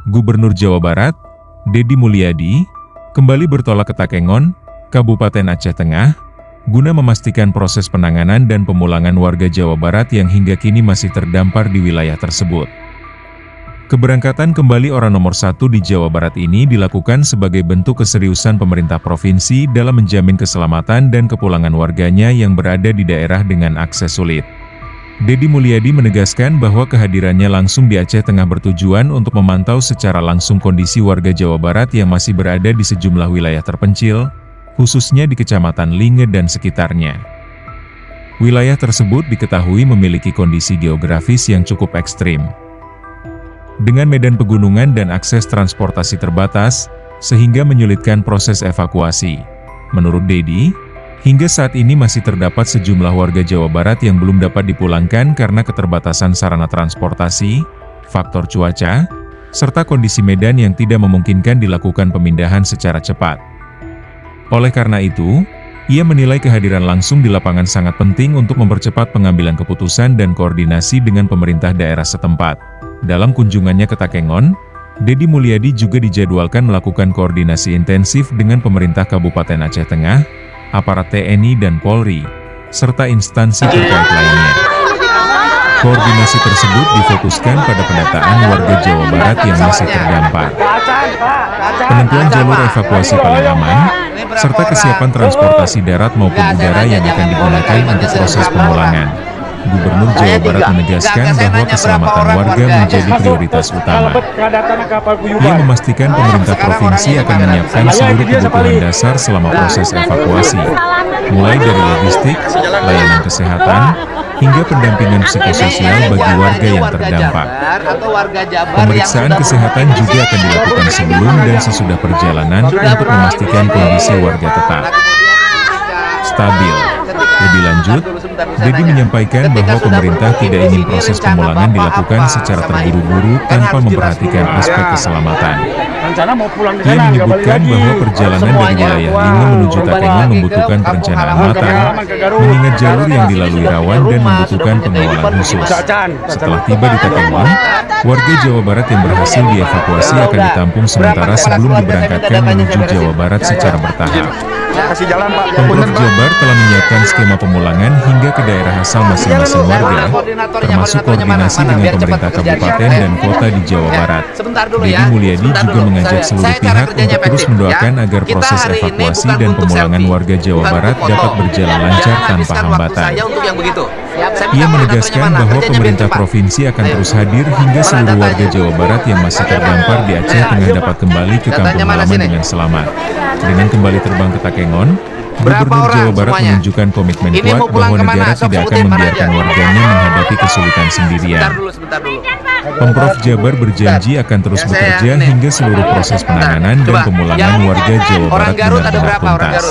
Gubernur Jawa Barat, Deddy Mulyadi, kembali bertolak ke Takengon, Kabupaten Aceh Tengah, guna memastikan proses penanganan dan pemulangan warga Jawa Barat yang hingga kini masih terdampar di wilayah tersebut. Keberangkatan kembali orang nomor 1 di Jawa Barat ini dilakukan sebagai bentuk keseriusan pemerintah provinsi dalam menjamin keselamatan dan kepulangan warganya yang berada di daerah dengan akses sulit. Deddy Mulyadi menegaskan bahwa kehadirannya langsung di Aceh Tengah bertujuan untuk memantau secara langsung kondisi warga Jawa Barat yang masih berada di sejumlah wilayah terpencil, khususnya di Kecamatan Linge dan sekitarnya. Wilayah tersebut diketahui memiliki kondisi geografis yang cukup ekstrim, dengan medan pegunungan dan akses transportasi terbatas, sehingga menyulitkan proses evakuasi. Menurut Deddy, hingga saat ini masih terdapat sejumlah warga Jawa Barat yang belum dapat dipulangkan karena keterbatasan sarana transportasi, faktor cuaca, serta kondisi medan yang tidak memungkinkan dilakukan pemindahan secara cepat. Oleh karena itu, ia menilai kehadiran langsung di lapangan sangat penting untuk mempercepat pengambilan keputusan dan koordinasi dengan pemerintah daerah setempat. Dalam kunjungannya ke Takengon, Deddy Mulyadi juga dijadwalkan melakukan koordinasi intensif dengan pemerintah Kabupaten Aceh Tengah, aparat TNI dan Polri, serta instansi terkait lainnya. Koordinasi tersebut difokuskan pada pendataan warga Jawa Barat yang masih terdampar, penentuan jalur evakuasi paling aman, serta kesiapan transportasi darat maupun udara yang akan digunakan untuk proses pemulangan. Gubernur Jawa Barat menegaskan bahwa keselamatan warga menjadi prioritas utama. Ia memastikan pemerintah provinsi akan menyiapkan seluruh kebutuhan dasar selama proses evakuasi, mulai dari logistik, layanan kesehatan, hingga pendampingan psikososial bagi warga yang terdampak. Pemeriksaan kesehatan juga akan dilakukan sebelum dan sesudah perjalanan untuk memastikan kondisi warga tetap stabil. Lebih lanjut, Deddy menyampaikan bahwa pemerintah tidak ingin proses pemulangan dilakukan secara terburu-buru tanpa memperhatikan aspek keselamatan. Ia menyebutkan bahwa perjalanan dari wilayah Linge menuju Takengon membutuhkan perencanaan matang, mengingat jalur yang dilalui rawan dan membutuhkan pengawalan khusus. Setelah tiba di Takengon, warga Jawa Barat yang berhasil dievakuasi akan ditampung sementara sebelum diberangkatkan menuju Jawa Barat secara bertahap. Pemprov Jabar telah menyiapkan skema pemulangan hingga ke daerah asal masing-masing warga, termasuk koordinasi dengan pemerintah kabupaten dan kota di Jawa Barat. Deddy Mulyadi juga mengajak seluruh pihak untuk terus mendoakan agar proses evakuasi dan pemulangan warga Jawa Barat dapat berjalan lancar tanpa hambatan. Ia menegaskan bahwa pemerintah provinsi akan terus hadir hingga seluruh warga Jawa Barat yang masih terdampar di Aceh Tengah dapat kembali ke kampung halaman dengan selamat. Dengan kembali terbang ke Takengon, Gubernur Jawa Barat menunjukkan komitmen kuat bahwa negara tidak akan membiarkan warganya menghadapi kesulitan sendirian. Pemprov Jabar berjanji akan terus bekerja hingga seluruh proses penanganan dan pemulangan warga Jawa Barat benar-benar tuntas.